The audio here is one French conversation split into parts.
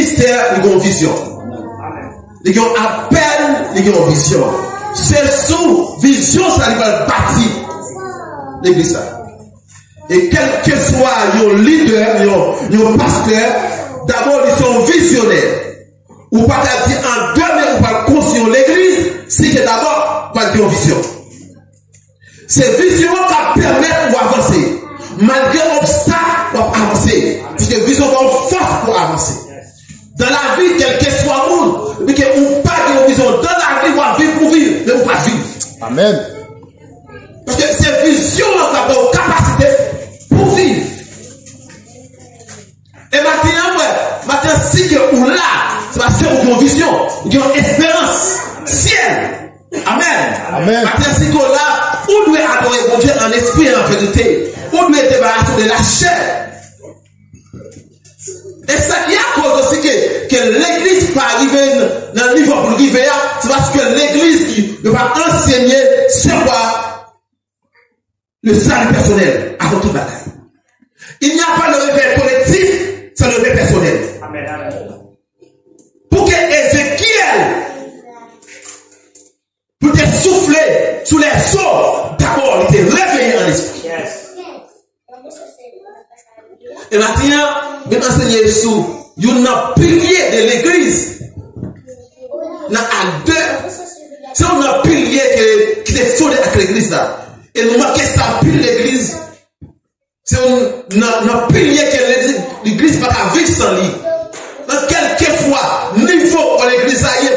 mystère, ils ont vision. Ils ont appel, ils ont vision. C'est sous vision, ça va bâtir l'église. Et quel que soit un leader, un pasteur, d'abord ils sont visionnaires. Ou pas dire en demain, ou pas construire l'église, si c'est d'abord pas de vision. C'est vision qui permet d'avancer. Malgré l'obstacle, pour avancer. Parce que vision va force pour avancer. Dans la vie, quel que soit le monde, mais qu'on pas de vision, dans la vie, on va vivre pour vivre, mais on va pas vivre. Amen. Parce que c'est vision qui a une capacité pour vivre. Et maintenant, si que ou là, c'est parce que vous avez une vision, vous avez une espérance, ciel. Amen. Amen. Maintenant, si que là, on doit adorer mon Dieu en esprit et en vérité. On doit débarrasser de la chair. Et ça qui est à cause aussi que l'église pas arriver dans le niveau pour arriver là, c'est parce que l'église ne va enseigner c'est quoi le salut personnel avant toute bataille. Il n'y a pas de réveil collectif sans le réveil personnel. Amen. Pour que Ézéchiel peut souffler sous les seaux, d'abord il était réveillé en esprit. Yes. Et maintenant, je vais enseigner sur un pilier de l'église. C'est un pilier qui est fondé avec l'église là. Et nous marquons ça pile l'église. C'est un pilier que l'église va pas vivre sans lui. Dans quelquefois, niveau où l'église a eu,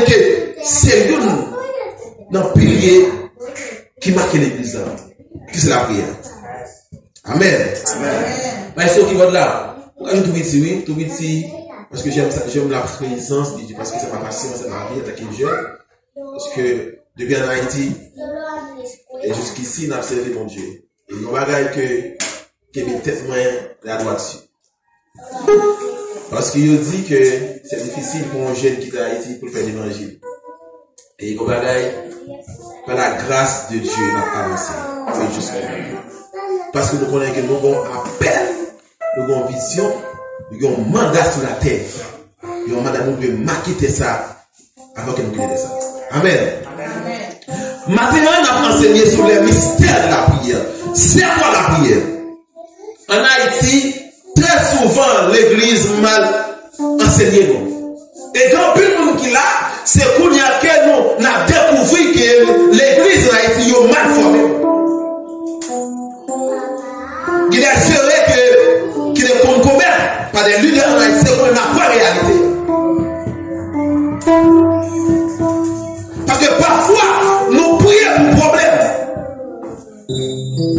que c'est un pilier qui marque l'église là. Qui c'est la prière. Amen. Mais ceux qui vont là, tout vite, oui, parce que j'aime la présence de Dieu, parce que c'est ma passion, c'est ma vie, en tant que jeune. Parce que depuis en Haïti, et jusqu'ici, on a observé mon Dieu. Et il y a un bagage qui est peut-être moins la droite dessus. Parce qu'il dit que c'est difficile pour un jeune qui est en Haïti pour faire l'évangile. Et il y a un bagage, par la grâce de Dieu, on a avancé. C'est juste parce que nous connaissons que nous avons appel, nous avons vision, nous avons mandat sur la terre. Nous avons mandat de marquer ça avant que nous connaissions ça. Amen. Maintenant, on a enseigné sur les mystères de la prière. C'est quoi la prière? En Haïti, très souvent, l'église mal enseignée. Et quand plus de monde qui l'a, c'est qu'on y a que nous avons découvert que l'église en Haïti est mal formée. Il est assuré qu'il est concomitant par des leaders en Haïti, c'est qu'on n'a pas réalité. Parce que parfois, nous prions pour problème.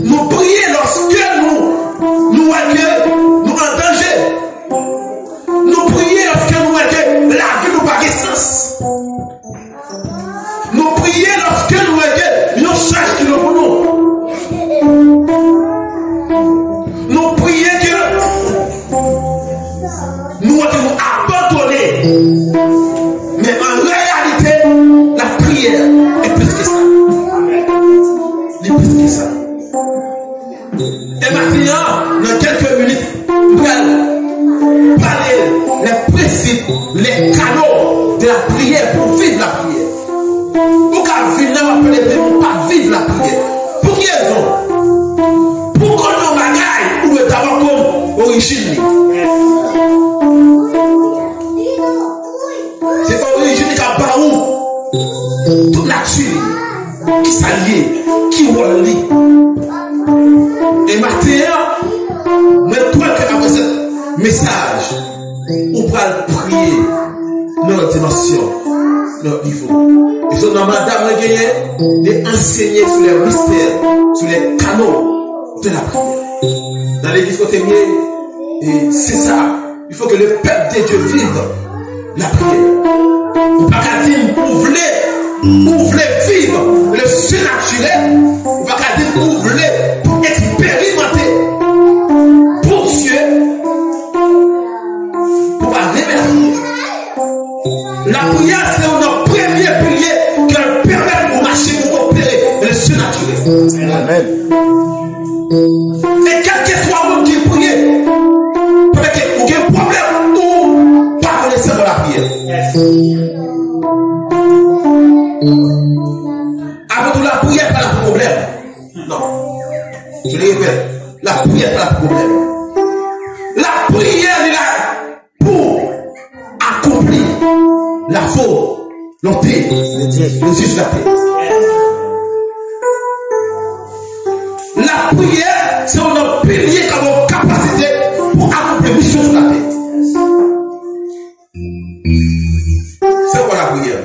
Nous prions lorsque nous en danger. Nous prions lorsque nous que la vie nous pas de sens. Nous prions lorsque nous que nous cherchons qui nous pour nous. Nous prions que nous abandonner. Mais en réalité, la prière est plus que ça. Elle est plus que ça. Et maintenant, dans quelques minutes, nous allons parler les principes, les canaux de la prière pour vivre la prière. Pourquoi vivre la pas vivre la prière? Pour qui raison? Pourquoi nous bagaille ou d'abord comme origine? C'est origine qui a pas où toute nature qui s'allie, qui relie. Et maintenant, mais toi qui après ce message, on va prier dans notre dimension, dans notre niveau. Et sur notre madame d'enseigner sur les mystères, sur les canaux de la prière. Dans l'église côté et c'est ça. Il faut que le peuple de Dieu vive la prière. On va pas dire vous voulez vivre le surnaturel. On va pas dire vous voulez expérimenter pour Dieu, pour arriver à la prière. La prière, c'est notre premier pilier qui permet de marcher pour opérer le surnaturel. Amen. Et quel que soit le monde qui prie, peut-être qu'il y a un problème ou la faute, l'onté, les yeux sur la terre. La prière, c'est un pilier qui a une capacité pour accomplir mission sur la terre. C'est quoi la prière?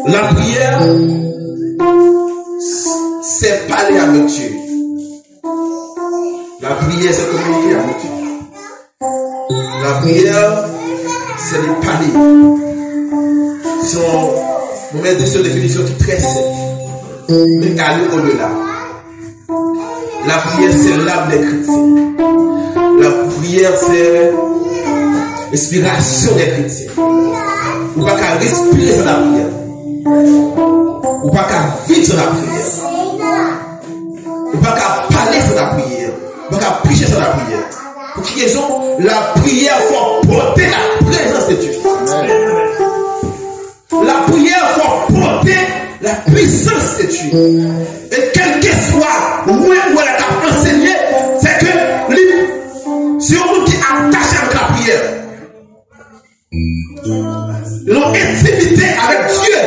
La prière, c'est parler avec Dieu. La prière, c'est communiquer avec Dieu. La prière, c'est de parler. Vous mettez cette définition qui est très simple. Mais aller au-delà. La prière, c'est l'âme des chrétiens. La prière, c'est l'inspiration des chrétiens. Ou pas qu'à respirer sur la prière. Ou pas qu'à vivre sur la prière. Ou pas qu'à parler sur la prière. Ou pas qu'à prêcher sur la prière. Pour qui raison? La prière faut porter la présence de Dieu. La prière faut porter la puissance de Dieu. Et quel que soit où elle a enseigné, c'est que c'est un qui est attaché avec la prière. L'ont intimité avec Dieu.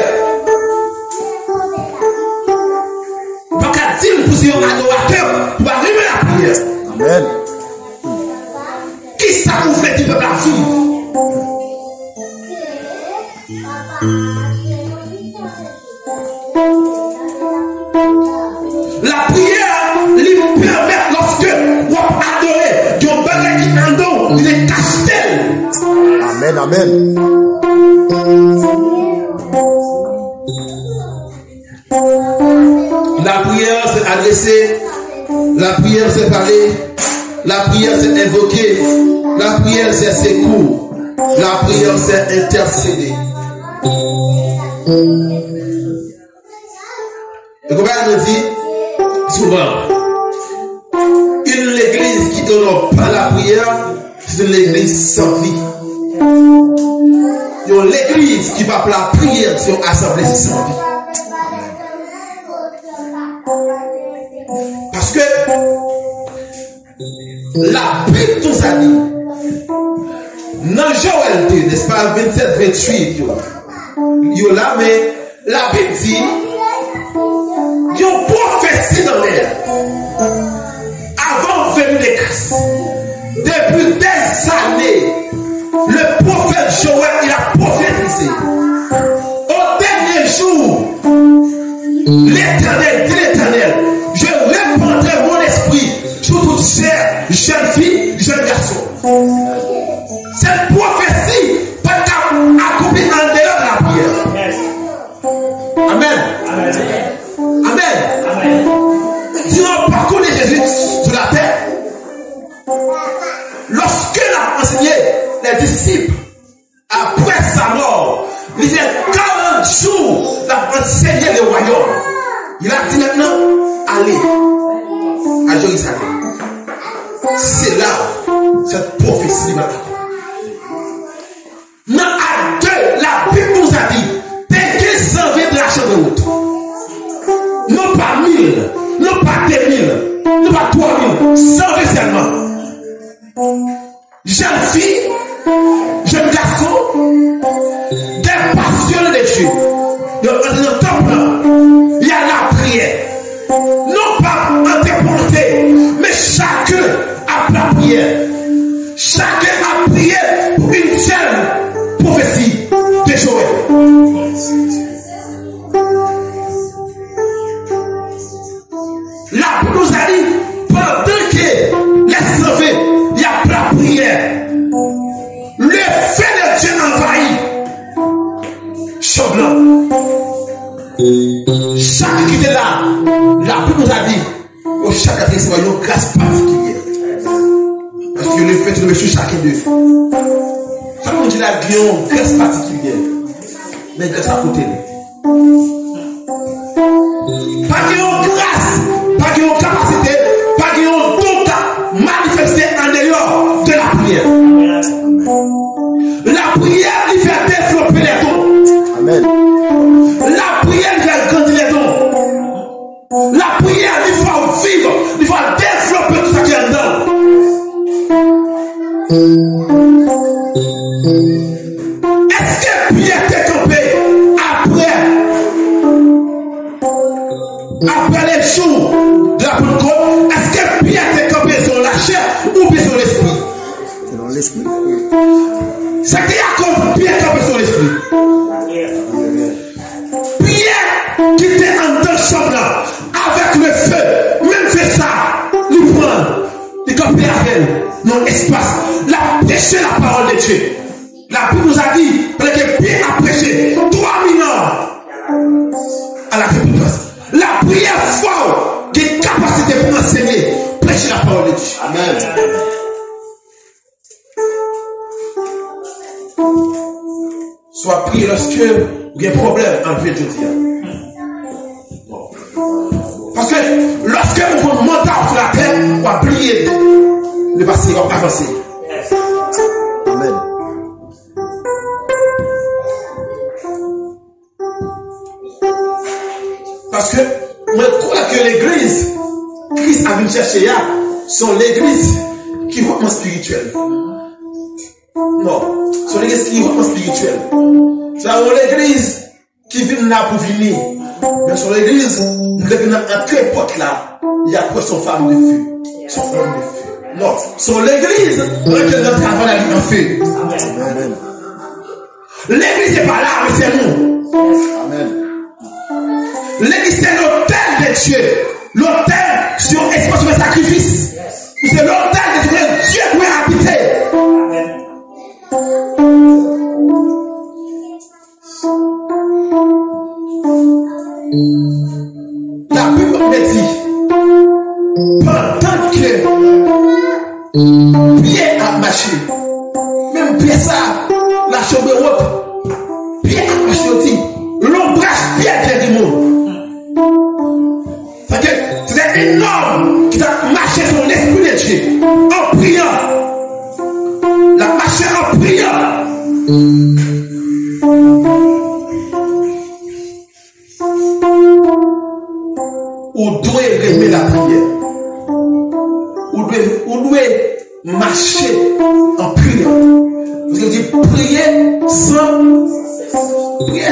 Pas qu'à dire pour un adorateur pour arriver à la prière. Amen. Qui ça vous fait du peuple à vivre? La prière lui permet, lorsque vous adorez, que vous bagage qui en don, il est caché. Amen, amen. La prière c'est adresser, la prière c'est parler, la prière c'est invoquer, la prière c'est secours, la prière c'est intercéder. Et comme elle me dit souvent, une église qui n'honore pas la prière, c'est une église sans vie. L'église qui va la prière, c'est une assemblée sans vie. Parce que la Bible nous a dit, dans Joël 2, n'est-ce pas, 27-28, yo là, mais la Bible dit, il y a une prophétie dans l'air. Avant de venir de Christ, depuis des années, le prophète Joël, il a prophétisé. Au dernier jour, l'Éternel dit l'Éternel, je répandrai mon esprit sur toute chair, jeune fille, jeune garçon. Cette prophétie peut être accomplie en dehors de la prière. Amen. Amen. Amen. Si on parcourt Jésus sur la terre, lorsqu'il a enseigné les disciples, après sa mort, il disait 40 jours, il a enseigné le royaume. Il a dit maintenant, allez à Jérusalem. C'est là, cette prophétie va t'accomplir. Dans Acte 2, la Bible nous a dit, dès qu'ils s'en viennent de la chambre de route, non pas 1000, non pas 2000, non pas 3000, 100 seulement. Jeune fille, jeune garçon, des passionnés de Dieu, dans le temple, il y a la prière. Non pas interprété, mais chacun a la prière. Chacun a prié pour une seule prophétie de Joël. Là, nous a dit, pendant que les sauvés, il y a la prière. Le feu de Dieu envahit. Chaud blanc. Chaque qui était là, la Bible nous a dit, au chaque adresse, une grâce particulière. Parce que le fait de me sur chacun d'eux. Ça nous dit la une grâce particulière. Mais grâce à côté. Pas qu'il y ait une grâce, pas qu'il y ait une capacité, pas qu'il y ait un don manifesté en dehors de la prière. La prière, il fait développer les dons. Amen. La prière, il fait grandir les dons. La prière, il faut vivre, il faut développer tout ce qui est dedans. l'esprit. C'est qui a compris Pierre campé sur l'esprit. Pierre qui était en deux chambres là, avec le feu, même fait ça, il prend, il campé avec elle, dans l'espace, la prêché la parole de Dieu. La Bible nous a dit que Pierre a prêché 3 000 ans à la repentance. La prière forte qui est capacité pour enseigner, prêcher la parole de Dieu. Amen. Soit prier lorsque il y a un problème en vie de Dieu. Parce que lorsque vous vous montez sur la terre, on va prier le passé, on va avancer. Amen. Parce que moi je crois que l'église, Christ a venu chercher là, sont l'église qui est vraiment spirituelle. Non, c'est l'église qui est vraiment spirituelle. C'est l'église qui vient là pour venir. Mais sur l'église, nous devons entrer porte là, il y a quoi son femme de feu. Son femme de feu. Non, sur l'église, dans laquelle notre travail a en feu. Amen. L'église n'est pas là, mais c'est nous. Amen. L'église c'est l'autel de Dieu. L'autel sur espace de sacrifice. C'est l'autel de Dieu. Dieu doit habiter. La Bible me dit, pendant que Pierre a marché, même Pierre ça, la chambre haute, Pierre a marché aussi, l'ombrage Pierre qui est du monde. C'est un homme qui a marché sur l'esprit de Dieu en priant. La marché en priant. Ou doit aimer la prière. Ou doit marcher en priant. Parce que dit prier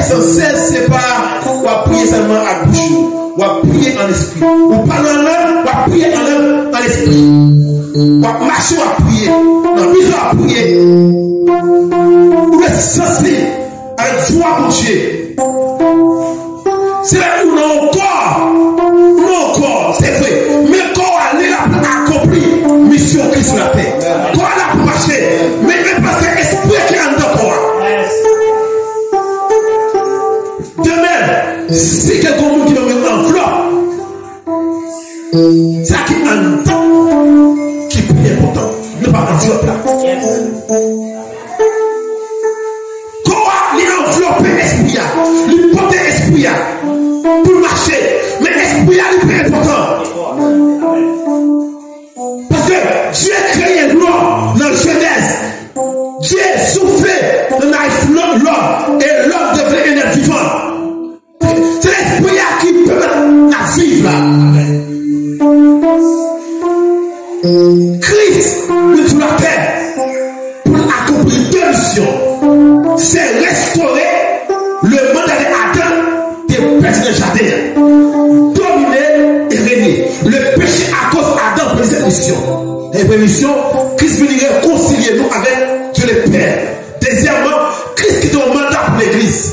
sans cesse, c'est pas ou prier seulement à bouche, ou prier en esprit. Ou parler en langue, ou prier en langue en esprit. Ou marcher ou à prier. Non, mise à prier. Ou être censé avec foi pour Dieu. C'est là où non encore, c'est vrai. Mais quand on est là pour accomplir mission Christ sur la terre, quand on est là pour marcher, mais même parce que l'esprit qui est en dedans. De même, si quelqu'un qui va mettre en flot, c'est ça qui est en dedans, qui est plus important, ne pas en flot là. Quand on est enveloppé l'esprit, il porte l'esprit pour marcher, mais l'esprit est plus important. Parce que Dieu a créé l'homme dans la Genèse. Dieu a soufflé dans l'homme et l'homme devient un être vivant. C'est l'esprit qui peut la vivre là. Christ est sur la terre pour accomplir deux missions. C'est restaurer le mandat d'Adam des péchés de jardin. Dominer et régner. Le péché à cause d'Adam pour cette mission. La première mission, Christ vient réconcilier nous avec Dieu le Père. Deuxièmement, Christ qui est un mandat pour l'église.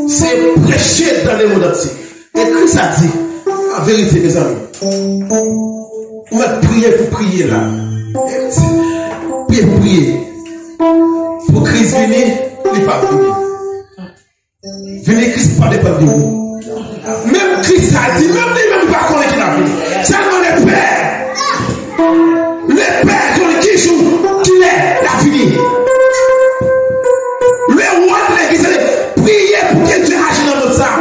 C'est prêcher dans le monde entier. Et Christ a dit, en vérité, mes amis, on va prier pour prier là. Prier pour prier. Pour Christ venir, il n'est pas venu. Venez, Christ pas dépend de vous. Même Christ a dit, même lui-même pas connaître qu'il a venu. Seulement le Père. Le Père qui joue, qui est, l'a fini. Le roi de l'église, priez pour que Dieu agisse dans notre sang.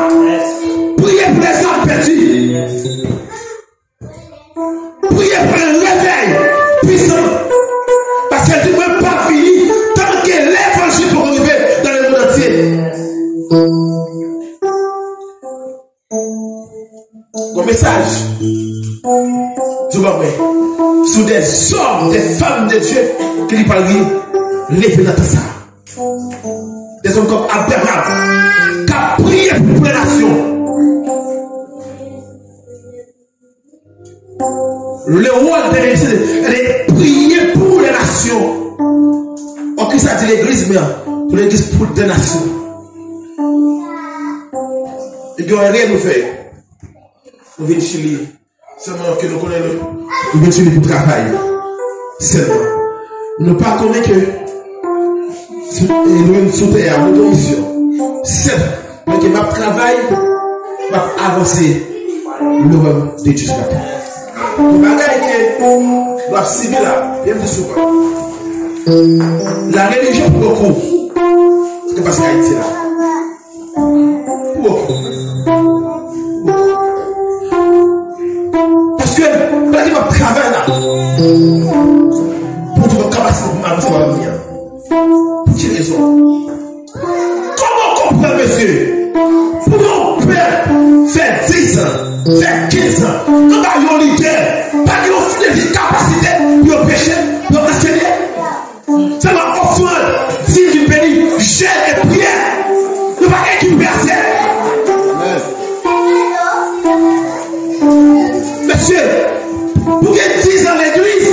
Priez pour les hommes perdus. Priez pour un réveil puissant. Parce qu'elle ne peut pas finir tant que l'évangile peut arriver dans le monde entier. Mon message, tu vois, sur des hommes, des femmes de Dieu qui lui parlent, lève dans ça. Des hommes comme Abraham, qui a prié pour les nations. Le rôle de l'église est de prier pour les que l'église, mais pour l'église pour des nations. Il y a rien nous faire. Nous venons chez lui. Seulement que nous connaissons. Nous venons chez lui pour travailler. Seulement. Nous ne pas connaître que nous sommes sous terre, nous sommes mission. Seulement. Mais que ma travail va avancer le rôle de Dieu. Nous bagaille que doivent cibler là, bien plus souvent. La religion pour beaucoup, c'est parce qu'Haïti là. Pour beaucoup. Parce que, quand il va travailler là, pour toute capacité pour avancer dans l'avenir. Pour quelle raison? Comment comprendre, monsieur? Pour nos pères, faire 10 ans, faire 15 ans, quand il y a un leader, pas qu'il y a une capacité pour pécher, pour enseigner. C'est ma offrande, si tu bénis, j'ai et prière. Ne pas équiper assez. Monsieur, pour que 10 ans l'église,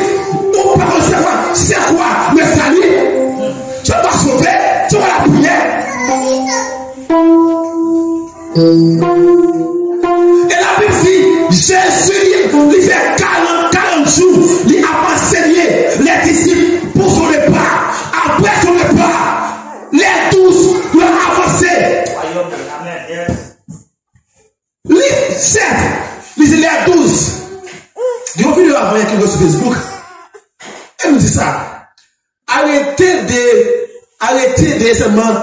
on peut recevoir, c'est quoi le salut? Tu vas sauver, tu vas la prière. Et la Bible dit, Jésus, il fait 40 jours, il a enseigné les disciples pour son départ. Après son départ, les 12 doivent avancer. Les 7, les 12. Ils ont vu le avant qui sur Facebook. Elle nous dit ça. Arrêtez de seulement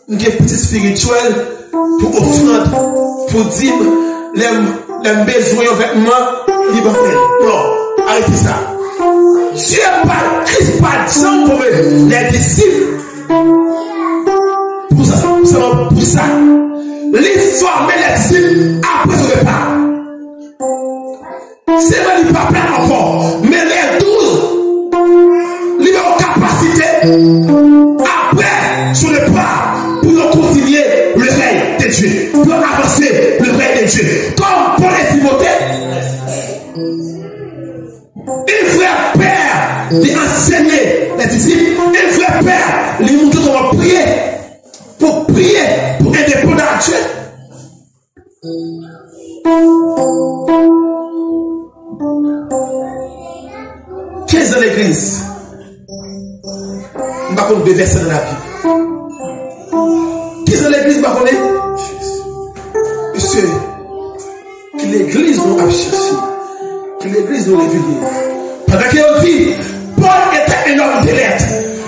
une petite spirituelle pour offrande, pour dire les besoins aux vêtements, libre. Non, arrêtez ça. Dieu parle, Christ parle, sans pour les disciples. Pour ça. Les former les disciples après ce départ. C'est vrai, il n'est pas plein encore. Mais les 12, ils ont capacité après son départ pour continuer le règne de Dieu, pour avancer le règne de Dieu. Comme Paul et Timothée, il frère père d'enseigner les disciples, il frère père lui montrer comment prier, pour indépendant à Dieu. Qu'est-ce dans l'église? Je ne vais pas de versets dans la Bible. Qu'est-ce dans l'église? Monsieur, que l'église nous a cherché, que l'église nous réveille. Pendant qu'il dit, Paul était un homme d'élite,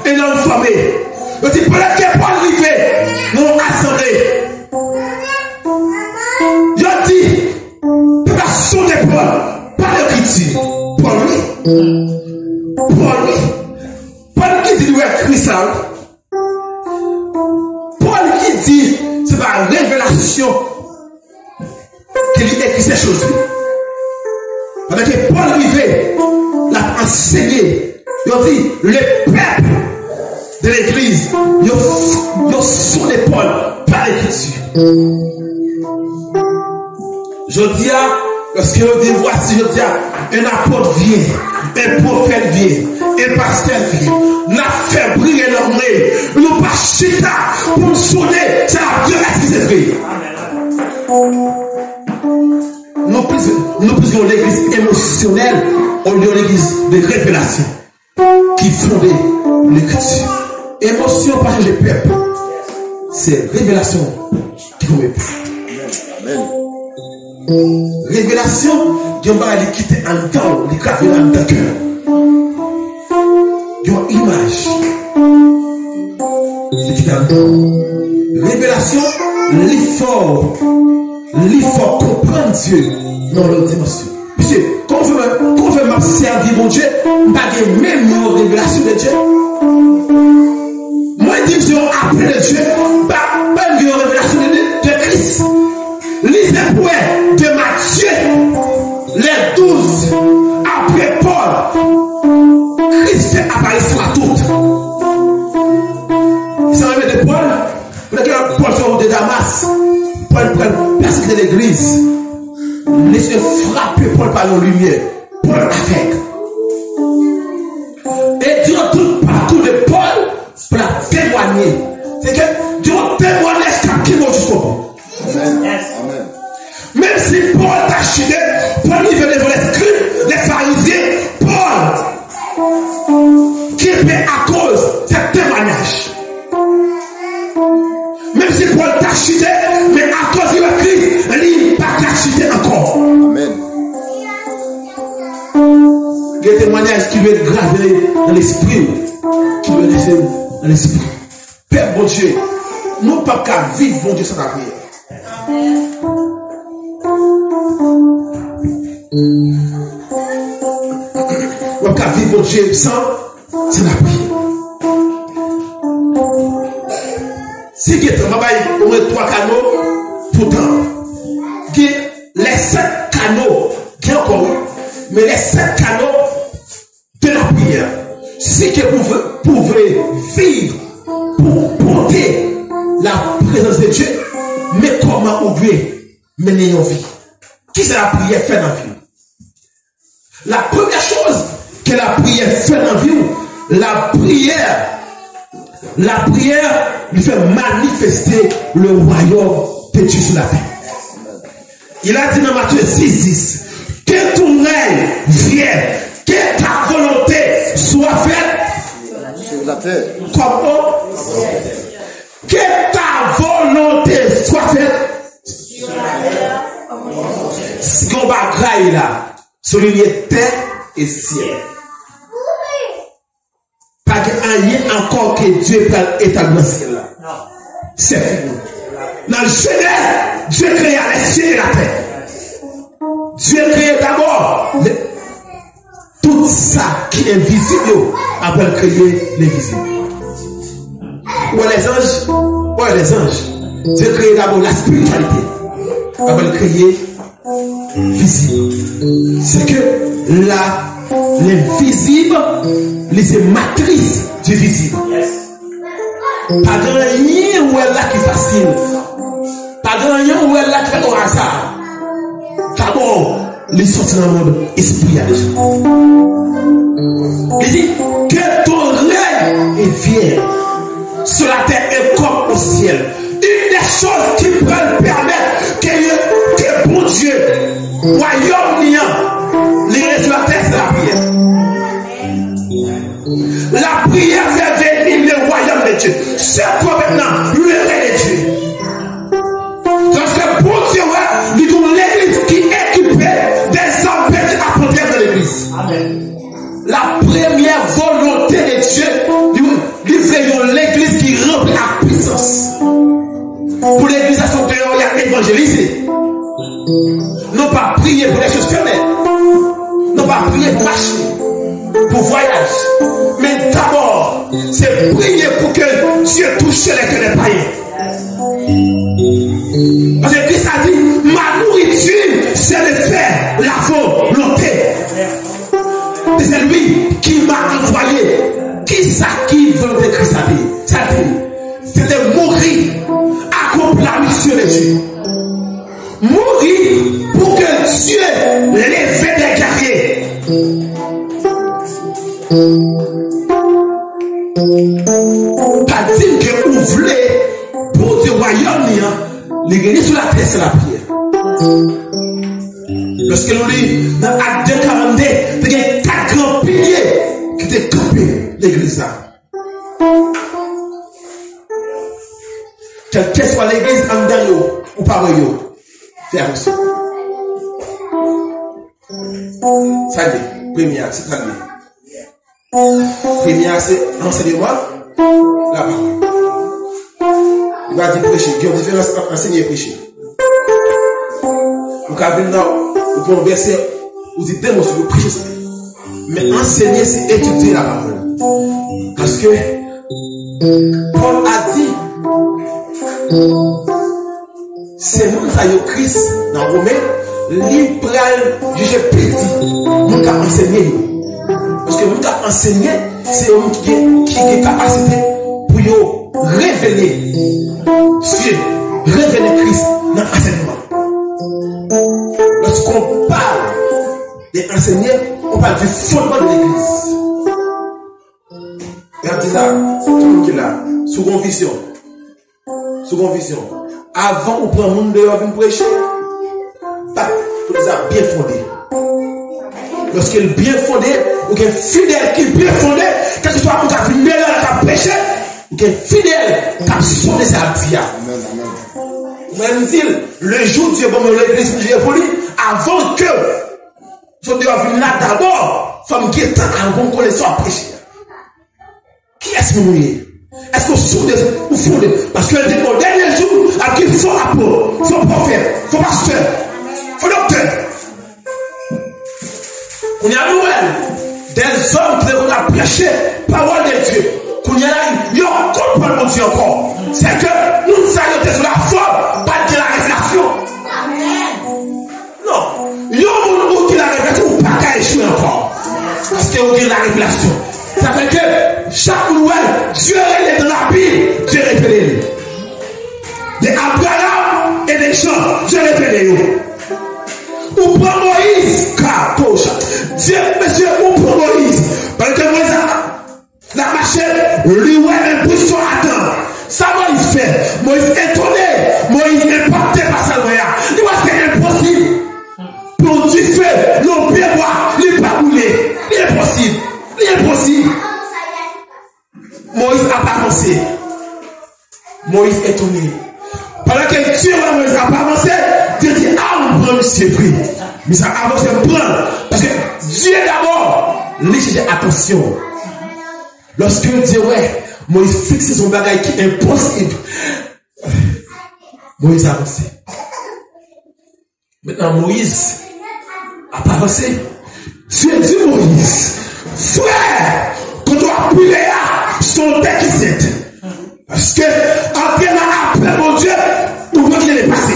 un homme formé. Il dit, pendant que Paul vivait, nous assemblés. Il dit, personne de Paul, pas l'écriture. Paul qui dit, ouais, Christ, Paul qui dit, c'est par révélation qu'il écrit ces choses. Pendant que Paul vivait, l'a enseigné, il dit, le peuple de l'église, ils sont des Paul par l'écriture. Je dis, lorsque je dis, voici, je dis, un apôtre vient, un prophète vient, un pasteur vient, n'a fait briller leur nez, nous pas chita pour sonner, c'est la violence qui s'est faite. Nous prisons l'église émotionnelle au lieu de l'église de révélation qui fondait l'écriture. Émotion pas changer peuple, c'est révélation qui fonde le peuple. Amen. Révélation, Dieu va aller quitter en temps, les graver dans le cœur. Dieu a une image. Il quitte en temps. Révélation, l'effort comprendre Dieu dans leur dimension. Puisque, quand on veut m'observer mon Dieu, je pas de même révélation de Dieu. Moi, je dis, après le Dieu, pas de révélation de Christ. Lisez pour de Matthieu, les 12, après Paul, Christ fait apparition à toutes. Ils sont arrivés de Paul, pour lequel Paul fait de Damas, Paul prend persécuter l'église, laissez frapper Paul par la lumière, Paul avec. Et durant tout partout de Paul, pour la témoigner. C'est que Dieu témoignage qui va jusqu'au bout. Amen. Même si Paul t'a chuté, Paul il venait devant les scribes, les pharisiens, Paul, qui est à cause de ce témoignage. Même si Paul t'a chuté, mais à cause de Christ, il n'a pas t'a chuté encore. Amen. Des témoignages qui veulent être gravés dans l'esprit, qui veulent rester dans l'esprit. Père bon Dieu, nous ne pouvons pas vivre bon Dieu sans la prière. Nous ne pouvons pas vivre bon Dieu sans la prière. Si vous avez au moins 3 canaux, pourtant, les 7 canaux, qui encore, mais les 7 canaux de la prière, si vous pouvez vivre pour porter la présence de Dieu, mais comment vous pouvez mener nos vies? Qui c'est la prière fait dans la vie? La première chose que la prière fait dans la vie, la prière lui fait manifester le royaume de Dieu sur la terre. Il a dit dans Matthieu 6:10, que ton règne vienne, que ta volonté soit faite Sur la terre. comme au ciel. Que ta volonté soit faite sur la terre. Si on va grailler là, souligner terre et ciel. Pas rien encore que Dieu est dans le ciel là. C'est fini. Dans le Genèse, Dieu créa les cieux et la terre. Dieu créa d'abord tout ça qui est visible avant de créer l'invisible. Où est les anges? Où est les anges? Dieu créa d'abord la spiritualité avant de créer visible. C'est que l'invisible, c'est matrice du visible. Pas de rien où est là qui est facile. Pas de rien où est là qui fait au hasard. D'abord, les sortir dans le monde esprit. Il dit que ton règne vienne sur la terre et comme au ciel. Une des choses qui peuvent permettre que bon Dieu, royaume niant, les sur la terre, c'est la prière. La prière fait venir le royaume de Dieu. C'est quoi maintenant le règne de Dieu? Parce que pour Dieu, il y a l'église qui est équipée des hommes petits apôtres de l'église. Amen. La première volonté de Dieu, c'est l'église qui remplit la puissance. Pour l'église à son dehors, il y a évangélisé. Non pas prier pour les choses fermées. Non pas prier pour marcher, pour voyage. Mais d'abord, c'est prier pour que Dieu touche les cœurs des païens. Parce que Christ a dit, ma nourriture, c'est de faire la volonté. C'est lui qui m'a envoyé. Qui ça qui veut de Christ a dit? Ça dit, c'est de mourir, accomplir la mission de Dieu. Mourir pour que Dieu lève des guerriers. Pas dire que vous voulez pour le royaume, l'église sur la terre, c'est la prière. Lorsque nous lisons dans Acte 42, il y a 4 grands piliers qui étaient campés l'église là. Quelle que soit l'église en dedans ou pas, faire aussi. Ça dit, première, c'est très bien. Première, c'est enseignement, la parole. Il va dire prêcher. Il y a une différence entre enseigner et prêcher. Vous pouvez venir vous converser, vous dites deux mots sur le prêcher. Mais enseigner, c'est étudier la parole. Parce que Paul a dit, c'est nous qui avons Christ dans Romain, l'Ibral du petit, nous qui avons enseigné. Parce que nous qui avons enseigné, c'est nous qui avons capacité pour révéler Dieu, révéler Christ dans l'enseignement. Lorsqu'on parle d'enseigner, on parle du fondement de l'église. Regardez là, tout le monde qui est là, Sous conviction. Sous conviction. Avant, on prend le monde dehors, vient prêcher. Bah, tout ça bien fondé. Lorsqu'il est bien fondé, ou qu'il est fidèle, qui est bien fondé, quel que soit mon cas, il a prêché, ou qu'il est fidèle, qui a sonné sa vie. Même dit, le jour où Dieu va me l'église pour lui, avant que je dois venir là d'abord, femme qui est en bon connaissance à prêcher. Qui est-ce que vous voyez? Est-ce que vous souvenez ou fondez? Parce que le dernier jour, à qui faut apôtre, faut prophète, faut pasteur, faut docteur. On y a Noël, des hommes qui ont prêché parole de Dieu. Qu'on y a là, ils ont compris mon Dieu encore. C'est que nous sommes sur la forme, pas de la révélation. Non, il y a un monde qui la révélation ou pas qu'à échouer encore. Parce que vous avez la révélation. Ça fait que chaque Noël, Dieu est dans la Bible, Dieu est révélé. Des Abraham et des gens, Dieu est révélé. Ou prend Moïse, car Dieu, monsieur, ou prend Moïse. Parce que Moïse la machette, lui, ouais, un buisson attend. Ça, Moïse fait. Moïse étonné. Moïse impacté par sa loya. Il va c'est impossible. Pour du feu, l'eau bien boire, il pas bouler. Il est impossible. Il est impossible. Moïse a pas avancé. Moïse étonné. Pendant que Dieu Moïse a pas avancé, Dieu dit, ah, on prend monsieur pris. Mais ça a avancé, on prend. Parce que Dieu d'abord, lui, j'ai attention. Lorsque Dieu, ouais, Moïse fixe son bagage qui est impossible. Moïse a avancé. Maintenant, Moïse a pas avancé. Dieu dit Moïse, frère, quand tu as pris son déficit. Parce que, en train après mon Dieu, pour voir qu'il est passé.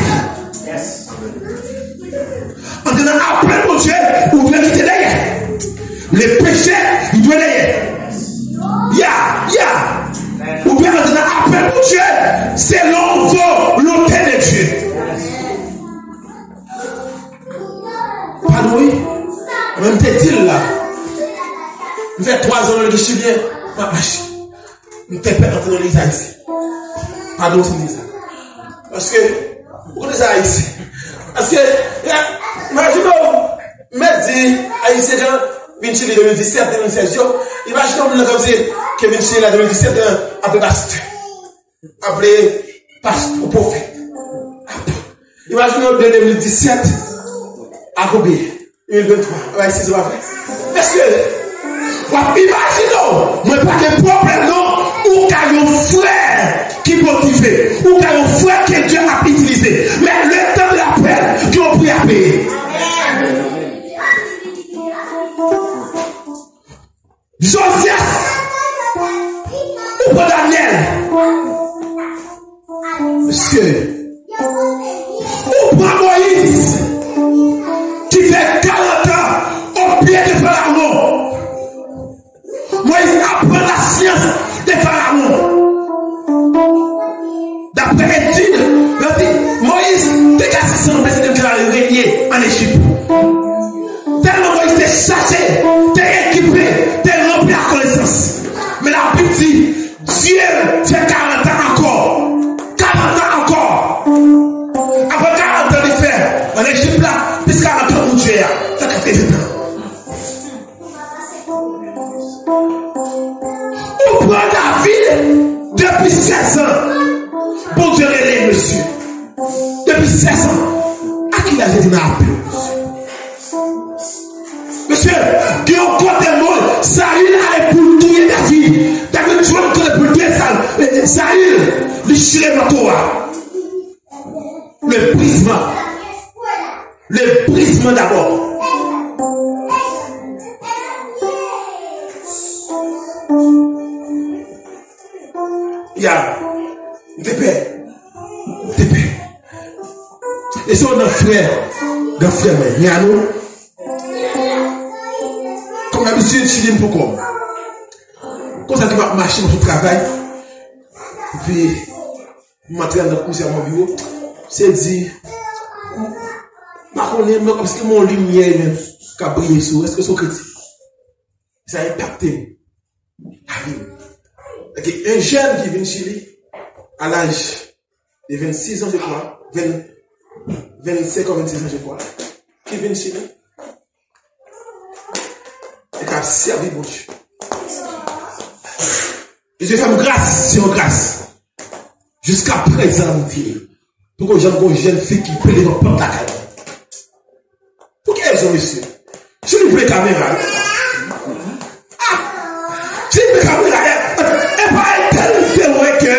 En train après mon Dieu, pour voir qu'il est derrière. Les péchés, il doit derrière. Ou bien maintenant, après mon Dieu, c'est l'autel de Dieu. Pardon, oui. Même t'es-il là. Je fais 3 ans que je suis bien. Ma vache. Je t'ai pas entré dans l'église ici. Pardon, c'est ça. Parce que, vous êtes ça ici. Parce que, imaginons, dit, haïtien, Vinci 2017, 2016, imaginons comme si que Vinci 2017, après pasteur, après pasteur, prophète. Imaginons 2017, à Kobe, 2023, c'est ça. Parce que, imaginons, mais pas de problème, non, ou qu'il y a un frère qui est motivé, ou qu'il y a un frère que Dieu a utilisé, mais le temps de l'appel, qui ont pris à payer. Joseph ou pour Daniel, monsieur, ou pour Moïse, qui fait 40 ans au pied de Pharaon. Moïse apprend la science de Pharaon. D'après Étude, Moïse dégage 100 personnes qui ont régné en Égypte. Tellement Moïse était chassé, était équipé, était rempli à connaissance. Mais la Bible dit, Dieu fait 40 ans encore. 40 ans encore. Après 40 ans de faire, en Égypte là, plus 40 ans pour Dieu, ça fait 20 ans. On prend David depuis 16 ans pour Dieu les monsieur. Depuis 16 ans. À qui l'a dit dans la Bible? Monsieur, qui ont côté monde, Saül allait pour tuer David. David, tu vois, pour tuer Saül, le chien de Torah. Le brisement. Le brisement d'abord. Il y a des pères. Des pères. Et c'est un frère. D'un frère, mais il y a nous. Comme d'habitude, je suis pour comme. Comme ça, tu vas marcher dans ton travail. Et puis, je m'entraîne dans le conseil à mon bureau. C'est dit, parce que mon lumière qui a brillé sur, est-ce que c'est critique? Ça a impacté la vie. Un jeune qui vient de Chili, à l'âge de 26 ans, je crois, 25 ou 26 ans, je crois, qui vient de Chili, et qui a servi mon Dieu. Et je fais grâce sur grâce. Jusqu'à présent, mon Dieu. Pourquoi j'ai une jeune fille qui peut les porter la caméra? Pourquoi elles ont monsieur? Je lui prends la caméra. Je lui prends la caméra. Elle va être tellement que.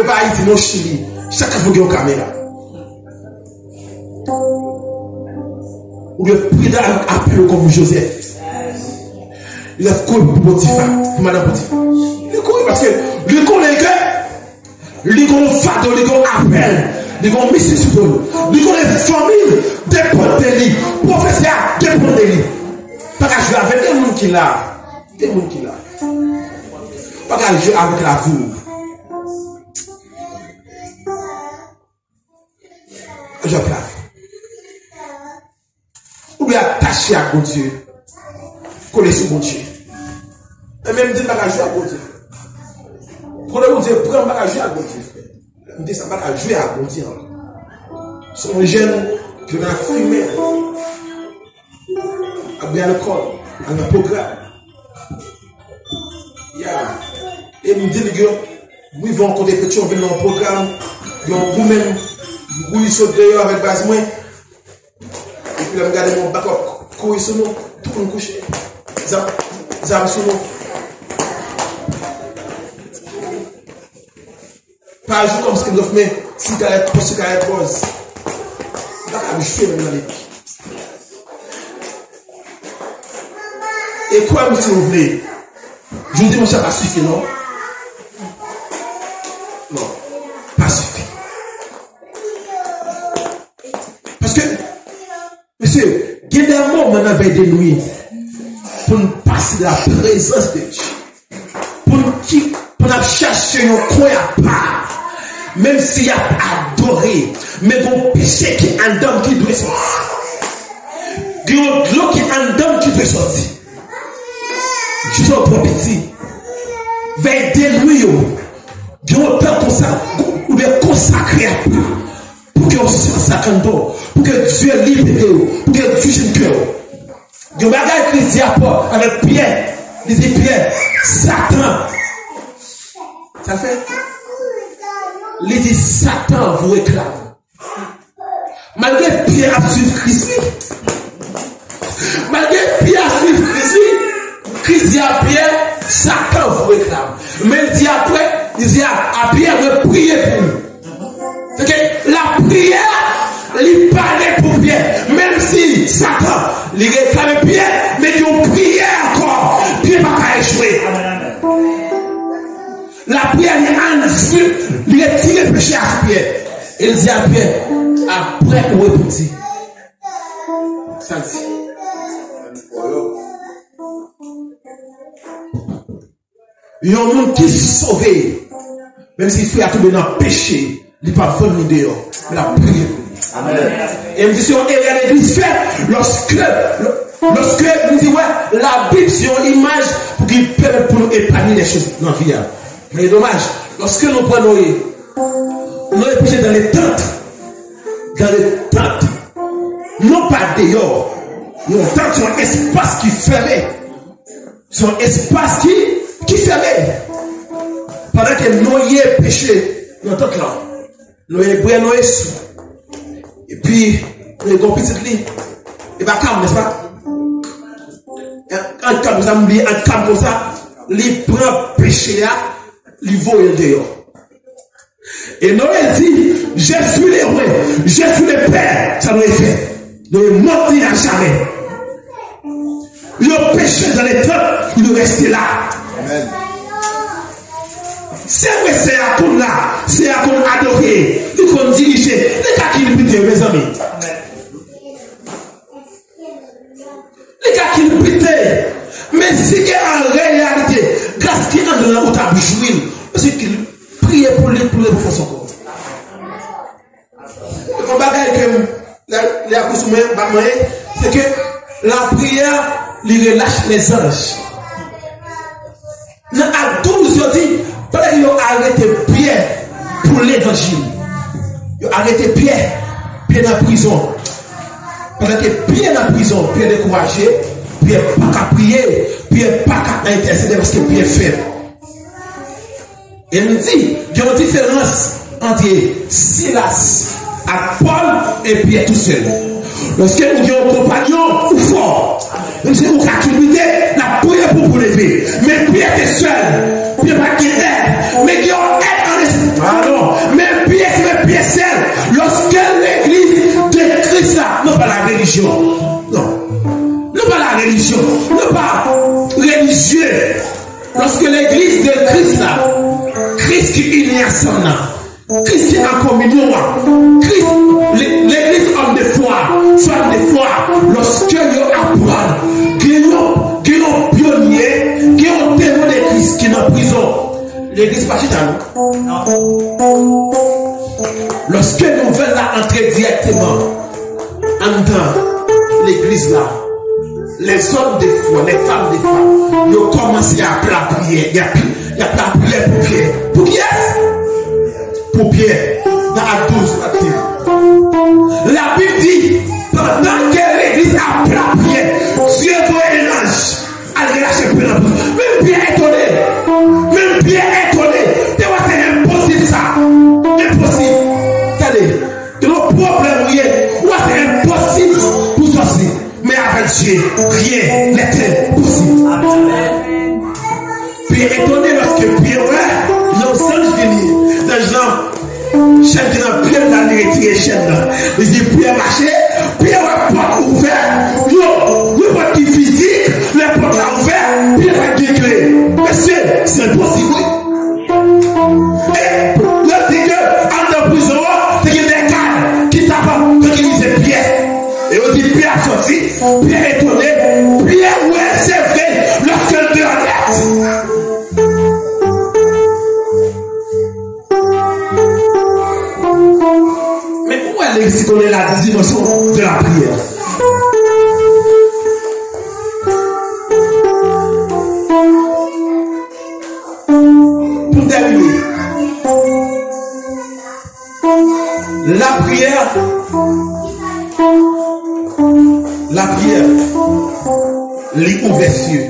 On va y dire mon Chili. Chaque fois qu'il y a une caméra. Ou le prix appel comme Joseph. Il a couru pour Potiphar, pour Madame Potiphar. Il a couru parce que lui connaît que lui connaît fado, lui connaît appel, lui connaît mission sur lui, lui connaît famille, dépend de lui, professeur, dépend de lui. Pas qu'à jouer avec des gens qui l'a, des gens qui l'a. Pas qu'à jouer avec la foule. Je place. Ou bien attaché à mon Dieu. Coller sur mon Dieu. Et même dire pas qu'à jouer à mon Dieu. Pour le Dieu, prends pas qu'à jouer à mon Dieu. On dit ça pas qu'à jouer à mon Dieu. C'est un jeune qui a fumé. A bien le corps. À un programme. Et nous disons que nous vont côté que tu as dans un programme. Vous-même, vous sautez dehors avec base moins. Et puis là, regardez mon backup. Courir sur nous. Tout le monde couché. Zam sur nous. Pas jour comme ce qu'il doit faire, cigarette pour cigarette rose. Là, je fais même dans les pieds. Et quoi, monsieur, vous voulez? Je vous dis, mon cher, pas suffit, non? Non, pas suffit. Parce que, monsieur, il y a des moments maintenant avec des nuits pour nous passer de la présence de Dieu. Pour nous chercher un coin à part. Même s'il y a adoré, mais bon péché qui est un homme qui doit sortir. Il y a de l'eau qui est un homme qui doit sortir. Je suis un peu petit. Veille des nuits, il y a un temps comme ça, ou bien consacré à pour que on se sacre pour que Dieu libère, pour que Dieu change cœur. Il y a un bagage qui dit avec Pierre, il dit Pierre, Satan. Ça fait? Il dit Satan vous réclame. Malgré Pierre a suivi Christ. Malgré Pierre a suivi Christ. Christ dit à Pierre, Satan vous réclame. Mais il dit après, il dit à Pierre de prier pour nous. C'est que la prière, il parlait pour Pierre. Même si Satan, il réclame Pierre, mais il a prié encore. Pierre n'a pas échoué. La prière, il a tiré le péché à Pierre. Il dit à Pierre, après, où est petit? Ça dit. Il y a un monde qui est sauvé. Même s'il fait à tomber dans le péché, il n'est pas venu dehors. Mais la prière. Amen. Et me dit, si on est à l'église fait, lorsque nous dit, ouais, la Bible, c'est une image pour qu'il permette pour nous épargner les choses dans la vie. Mais dommage, lorsque nous prenons nos péchés dans les tentes, non pas dehors, nos tentes sont un espace qui fermé. C'est un espace qui fermé. Pendant que nous avons péché, nous sommes là. Nous avons sous. Et puis, nous avons petit lit. Et bien, calme, n'est-ce pas? Un calme, nous avons oublié un calme comme ça. Il prend péché là, il vole dehors. Et Noé dit, je suis le roi, je suis le père. Ça nous est fait. Nous ne mentir à jamais. Le péché dans les temps, il doit rester là. Amen. C'est vrai, c'est à qu'on là, c'est à qu'on adorer, il faut diriger. Les gars qui nous pitent, mes amis. Les gars qui nous pitent, mais si il y a en réalité, grâce qui est dans la haute à jouir, parce qu'il prie pour les faire son corps. Le bagage que les accouchements, c'est que la prière, il relâche les anges. l'évangile. Ils ont arrêté Pierre. Pierre dans la prison. Pendant que Pierre dans la prison, Pierre découragé, Pierre pas qu'à prier, Pierre pas qu'à intercéder parce que Pierre faible. Et il me dit, il y a une différence entre Silas et Paul et Pierre tout seul. Lorsque nous avons un compagnon ou fort, même si nous avons activité, la prière pour vous lever. Mais Pierre est seul, Pierre pas qui aide, mais qui a aide en esprit. Pardon, mais Pierre seul. Lorsque l'église de Christ là, non pas la religion, non pas la religion, non pas religieux. Lorsque l'église de Christ là, Christ qui unit ensemble, Christ qui est en communion, Christ, l'église homme de foi, femme de foi, lorsque nous apprenons, que nous pionniers, que nous témoins de Christ qui est en prison, l'église pas chita nous. Lorsque nous venons là entrer directement dans l'église là, les hommes de foi, les femmes de foi, ils ont commencé à prier. Il y a la prière pour Pierre. Pour qui est-ce? Pour Pierre. Dans Acte 12. La Bible dit, pendant que l'église a prié, Dieu doit un ange à relâcher Pierre. Même Pierre est étonné. C'est impossible ça. Impossible. Regardez, il y a un problème. C'est impossible pour sortir. Mais avec Dieu, rien n'est impossible. Pierre est étonné lorsque Pierre, il y a un singe venu. Dans le genre, chaîne qui n'a Pierre n'a retiré chaîne. Il dit Pierre marché, Pierre a porte ouverte. Yo, le porte qui physique, les portes là ouvert, Pierre a qui clé. Monsieur, c'est impossible. Et là, c'est que, en dans prison, il y a des cadres qui tapent quand ils disent Pierre. Et on dit Pierre sorti, Pierre étonné, Pierre, ouais, c'est vrai, lorsque le Dieu en est. Mais où est-ce qu'on est la dimension de la prière? Pour terminer, la prière lui ouvre les cieux.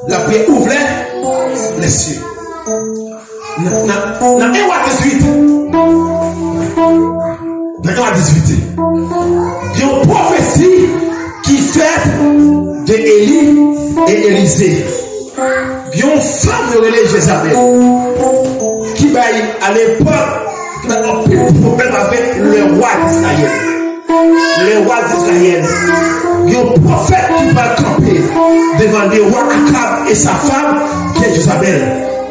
La prière ouvre les cieux. Dans 1 à 18, il y a une prophétie qui fait d'Élie et Élisée. Il y a une femme de Jézabel qui va à l'époque qui a un problème avec le roi d'Israël. Le roi d'Israël. Il y a un prophète qui va camper devant le roi Akab et sa femme qui est Jézabel.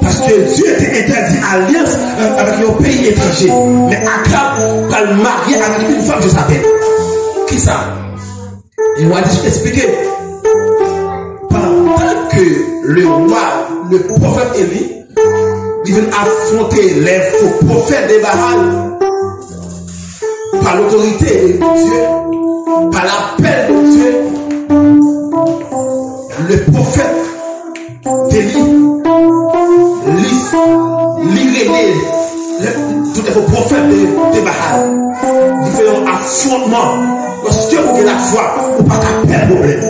Parce que Dieu était interdit alliance avec un pays étranger. Mais Akab va le marier avec une femme Jézabel. Qui ça? Il va expliquer. Pendant que le roi, le prophète Élie, il vient affronter les faux prophètes de Baal par l'autorité de Dieu, par l'appel de Dieu, le prophète d'Élie, tous les prophètes de Baal, ils font un affrontement. Lorsque vous avez la foi, vous n'avez pas de problème.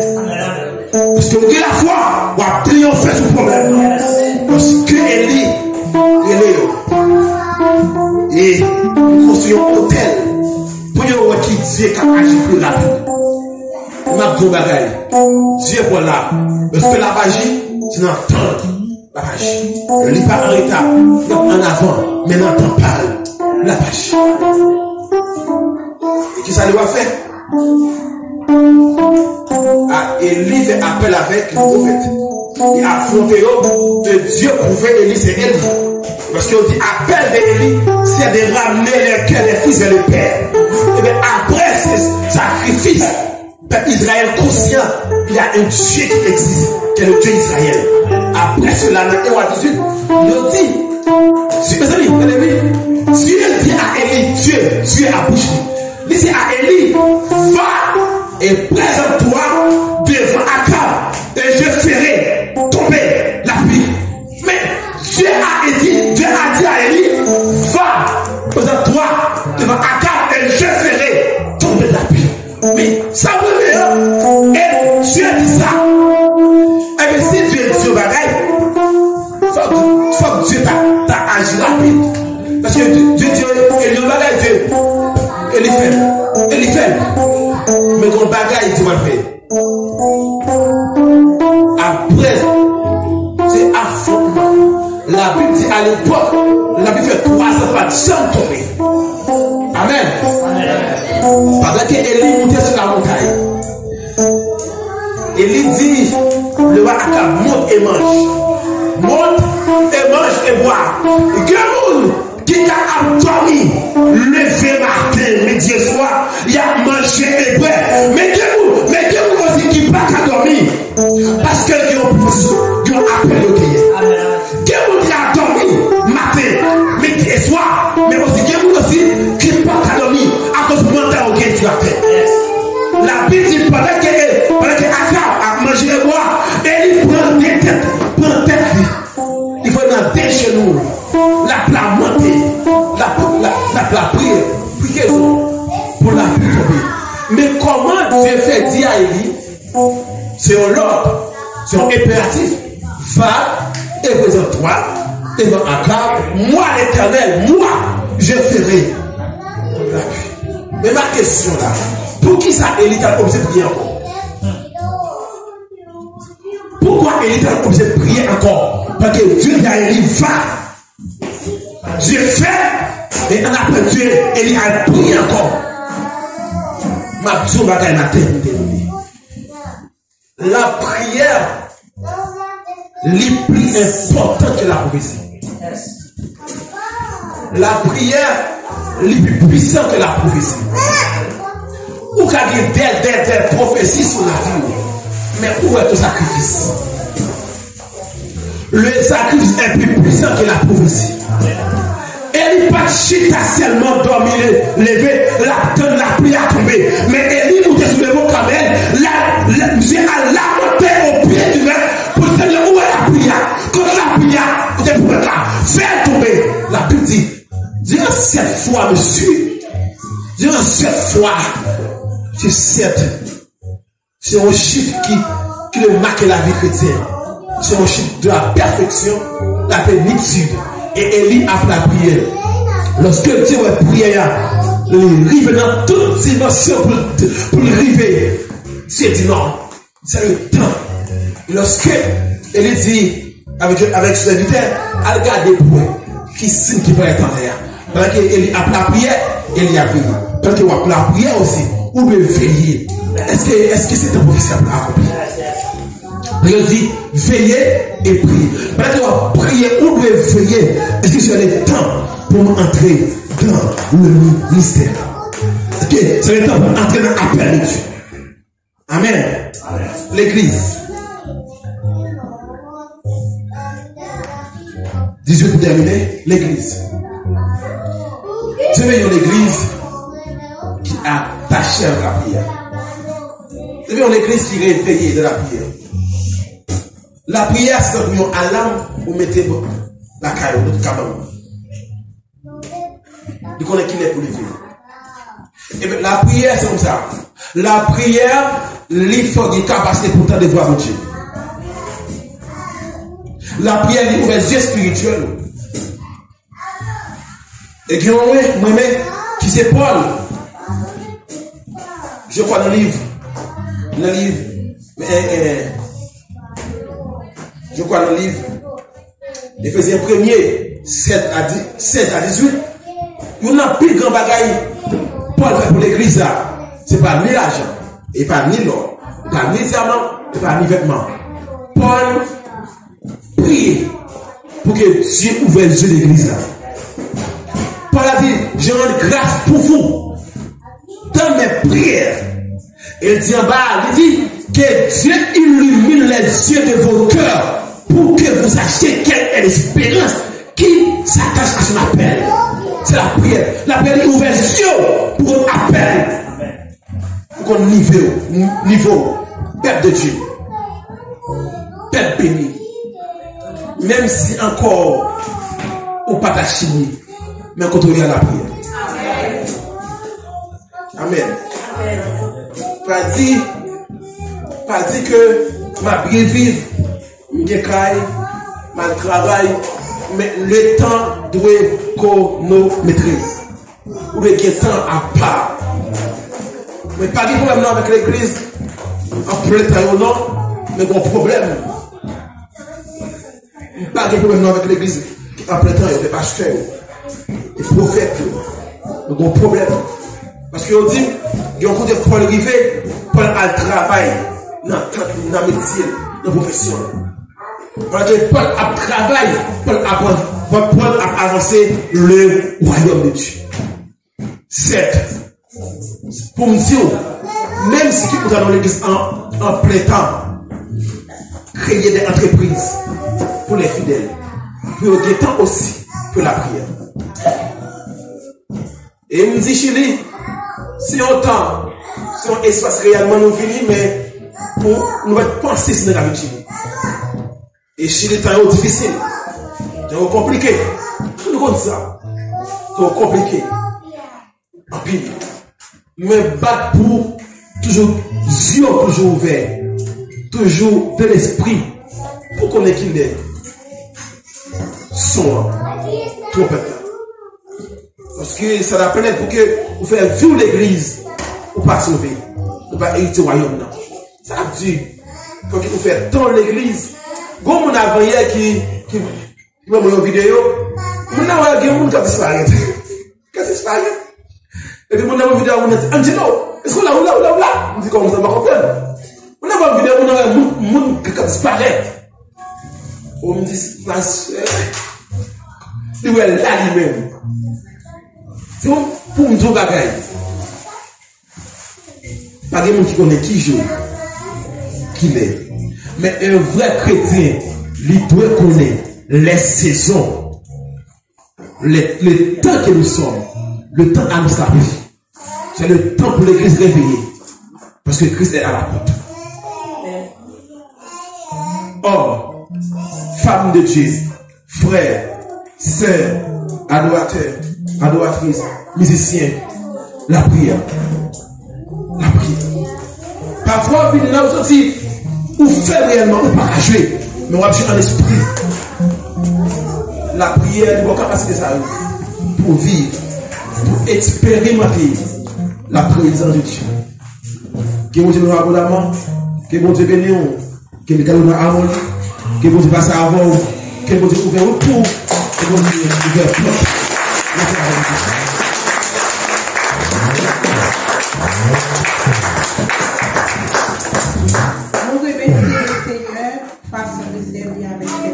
Parce que vous avez la foi, vous avez triomphé sur le problème. Lorsque Élie, et nous construisons un hôtel pour nous qui Dieu qui agit plus rapide. Nous avons dit bagaille. Dieu pour là. Parce que la magie, c'est dans le temps. La magie. Le lit pas en état. En avant. Mais dans le temps parle. La magie. Et qui ça lui a fait? Élie fait appel avec le prophète. Il a affronté de Dieu pouvait Élie, c'est Élie. Parce qu'on dit appel d'Élie, c'est de ramener les cœurs des fils et les pères. Et bien après ce sacrifice, Israël conscient, il y a un Dieu qui existe, qui est le Dieu d'Israël. Après cela, dans 1 à 18, il dit, mes amis, Dieu dit à Élie, Dieu a bouché. Il dit à Élie, va et présente-toi devant Akab, et je ferai tomber la pluie. Mais Dieu a dit à Élie, va Dieu bagaille, faut que Dieu t'a agi rapide. Parce que Dieu dit, il y a un bagaille, Dieu, il fait. Mais quand bagaille, Dieu va le faire. Après, c'est affrontement. La Bible dit à l'époque, la Bible fait 300 pas de sang tomber. Amen. Pendant que Élie montait sur la montagne, Élie dit, le roi Akab, monte et mange. Monte et mange et bois. Quelqu'un qui a dormi, levé matin, midi et soir, il a mangé et bois. Mais quelqu'un aussi qui n'a pas dormi, parce que il y a un appel au Kéye. Quelqu'un qui a dormi matin, midi et soir, mais aussi quelqu'un aussi qui n'a pas dormi à cause du mental auquel tu as fait. La Bible dit pendant que Akab a mangé et bois, et il prend tête, il faut dans des genoux, la monter, la prière, prier pour la pluie tomber. Mais comment Dieu fait dire à Élie, c'est un ordre, c'est un impératif, va et présente-toi devant Akab, moi l'Éternel, moi je ferai la pluie. Mais ma question là, pour qui ça Élie t'a obligé de prier encore? Pourquoi Élie t'a obligé de prier encore? Parce que Dieu dit à Élie, va. Dieu fait, et on a après Dieu, Élie a prié encore. Ma Dieu va gagner ma tête. La prière, les plus importante que la prophétie. La prière, les plus puissante que la prophétie. Ou qu'il y a des prophéties sur la vie, mais où est le sacrifice? Le sacrifice est plus puissant que la prophétie. Élie pas chita seulement dormi, levé, la prière tombée. Mais Élie montait sur le mont Carmel, monsieur a lamenté au pied du maître pour se dire où est la prière. Quand la prière était pour être là, faire tomber. La Bible dit, durant 7 fois, monsieur, durant 7 fois, c'est 7. C'est un chiffre qui marque la vie chrétienne. C'est un chiffre de la perfection, la plénitude. Et Élie a fait la prière. Lorsque Dieu a prié, il arrive dans toute dimension pour arriver. Dieu dit non, c'est le temps. Et lorsque Élie dit avec ses serviteurs, elle garde des points qui signe qui peut être en l'air. Pendant qu'Élie a fait la prière, Élie a veillé. Pendant qu'il a fait la prière aussi, ou bien veiller. Est-ce que c'est un prophétie à accomplir? Il dit veiller et prier. Pendant qu'on va prier ou veiller, est-ce que c'est le temps pour entrer dans le mystère? Est-ce que c'est le temps pour entrer dans l'appel de Dieu? Amen. L'église. 18 pour terminer, l'église. Dieu veut une église qui a attaché à la prière. Dieu veut une église qui est réveillée de la prière. La prière, c'est un alarme où mettez la caille, notre cabane. Il connaît qui est pour les vivre. Et bien, la prière, c'est comme ça. La prière, il faut une capacité pour de voir Dieu. La prière, il ouvre les yeux spirituels. Et qui ont moi-même, qui c'est Paul. Je crois dans le livre. Je crois dans le livre Éphésiens 1er, 16 à 18. Il n'y a plus de grand bagaille. Paul fait pour l'église là. Ce n'est pas ni l'argent, et pas ni l'or, pas ni diamant, et pas ni vêtements. Paul prie pour que Dieu ouvre les yeux de l'église là. Paul a dit, je rends grâce pour vous dans mes prières. Et il dit en bas, il dit que Dieu illumine les yeux de vos cœurs pour que vous sachiez quelle est l'espérance qui s'attache à son appel. C'est la prière. La prière est ouverte pour un appel. Pour qu'on niveau, peuple de Dieu. Peuple béni. Même si encore, on pas ta chimie, mais quand on y a la prière. Amen. Pas dit que ma bien vivre, je caille, mal travail, mais le temps doit chronométrer. Ou bien qu'il y ait temps à part. Mais pas de problème avec l'église, en plein temps ou non, mais bon problème. Pas de problème avec l'église, en plein temps, il y a des pasteurs, des prophètes, bon problème. Parce qu'on dit, il y a un côté Paul Rivet, Paul a le travail dans le métier, dans la profession. Paul a travaillé, Paul a avancé le royaume de Dieu. Certes, pour me dire, même si nous allons l'église en plein temps, créer des entreprises pour les fidèles, pour le temps aussi pour la prière. Et il me dit, Chili, si on temps, si on espace réellement nous finit, mais pour nous penser si nous avons Chili. Et Chili est un difficile, c'est compliqué. Tout le monde ça, c'est compliqué. En pile. Mais battre pour toujours, yeux toujours ouverts, toujours de l'esprit, pour qu'on ait qu'il est. Son, trompette. Parce que ça l'appelle pour que vous fassiez vivre l'église, ou pas sauver, ou pas hériter le royaume. Ça a dit, faut que vous fassiez dans l'église. Comme on a vu hier qui m'a envoyé une vidéo, on a vu un monde qui a disparu. Qu'est-ce qui disparaît? Et puis, on a vu une vidéo, on a dit, Angelo, est-ce qu'on l'a, on dit, comment ça va comprendre? On a vu une vidéo, on a vu un monde qui a disparu. On me dit, ma soeur, il est là lui-même. C'est pour me dire, pas de monde qui connaît qui joue, qui est. Mais un vrai chrétien, il doit connaître les saisons, le temps que nous sommes, le temps à nous sacrifier. C'est le temps pour l'église réveiller. Parce que Christ est à la porte. Or, femme de Dieu, frère, sœur, adorateur, adoratrice, musicien, la prière. La prière. Parfois, il y a aussi, ou fait réellement, ou pas jouer, mais on va jouer en esprit. La prière, nous avons capacité ça pour vivre, pour expérimenter la présence de Dieu. Que mon Dieu nous abondamment, que mon Dieu bénisse, que le galon a amour, que mon Dieu passe avant, que mon Dieu ouvre le tout, que mon Dieu ouvre le tout. Nous remercions le Seigneur, façon de servir avec les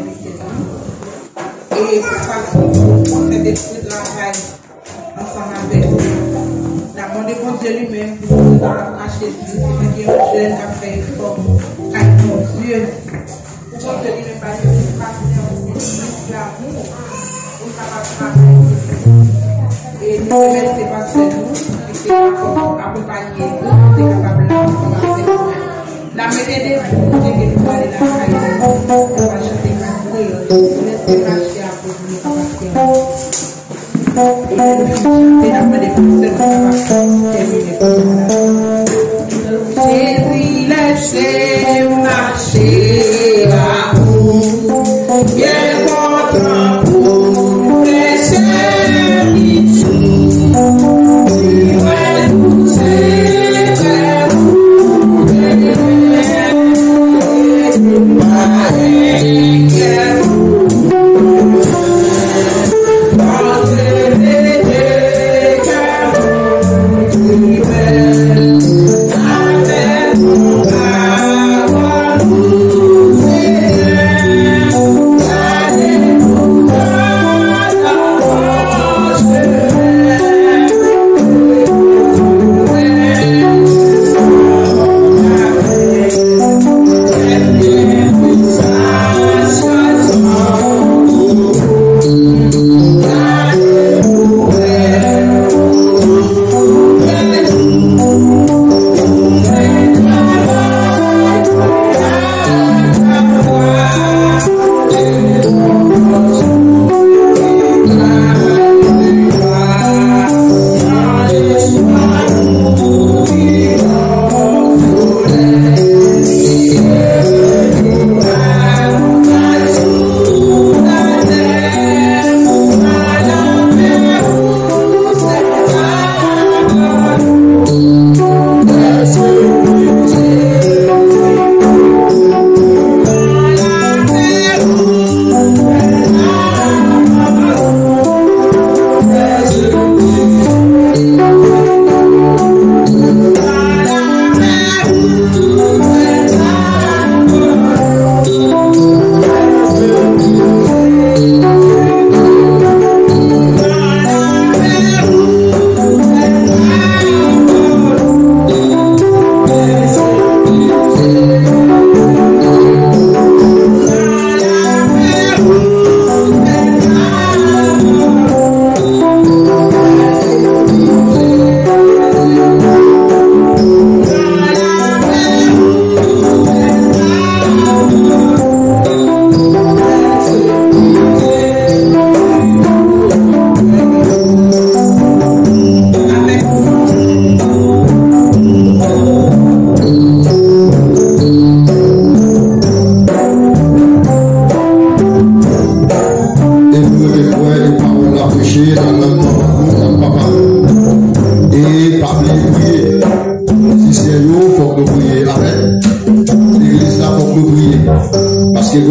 et façon de faire des petits travail ensemble avec nous. La bonne de Dieu lui-même pour nous acheter Jésus, qui est un jeune qui a fait effort avec mon Dieu. Pour que lui-même passe une partenaire l'amour, pour travailler. Et nous remercions parce que nous, qui sommes accompagnés, nous sommes capables de la méthode pour que nous allons la caille, on va chanter la créole, on laisse marcher à cause de nos capacités. Et nous chanter la main des personnes qui Jésus laissez marcher à vous.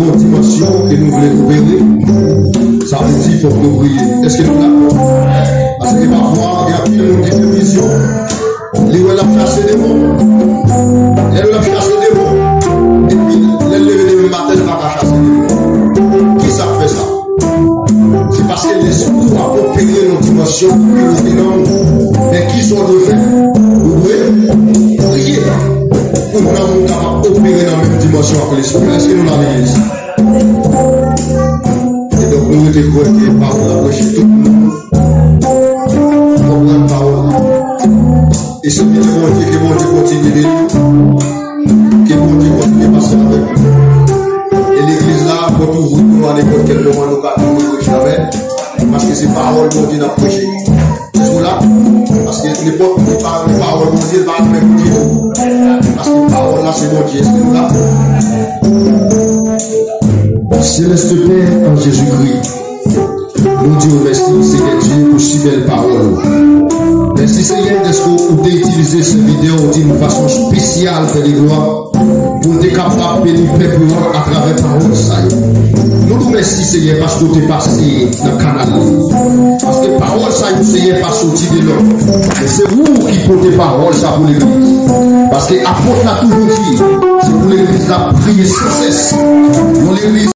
une dimension que nous voulons opérer. Ça veut dire qu'il faut nous prier. Est-ce que nous l'avons? Parce que parfois, il y a plus de monde qui fait vision. Les gens ont chassé des mots. Les gens ont chassé des mots. Et puis, les lever des matin, ils ne pas chasser des mots. Qui ça fait ça? C'est parce que l'esprit a opéré nos dimensions pour nous dire. Mais qui sont de faire? Vous devez prier pour nous capables d'opérer dans la même dimension avec l'esprit. Est-ce que nous l'avons dit? Et donc, nous devons croire par la prêcher tout le monde. Pour la parole. Et ce qui est bon Dieu, que bon Dieu continue de nous. Que bon Dieu continue de passer avec nous. Et l'église là, pour tout vous, nous, à n'importe quel moment, nous allons nous jamais. Parce que c'est parole bon Dieu n'a prêché. C'est là. Parce que n'importe quelle parole bon Dieu, pas même Dieu. Parce que parole là, c'est bon Dieu. Est-ce que nous là? Céleste Père en Jésus-Christ, nous disons merci Seigneur Dieu pour si belle parole. Merci Seigneur d'être que vous avez utilisé cette vidéo d'une façon spéciale de gloire pour être capable de bénir le peuple à travers parole. Nous nous remercions Seigneur parce que vous êtes passé dans le canal. Parce que parole ça vous Seigneur pas sorti de l'homme. Mais c'est vous qui portez parole ça pour l'église. Parce que apôtre l'a toujours dit, c'est pour l'église la prier sans cesse. Pour l'église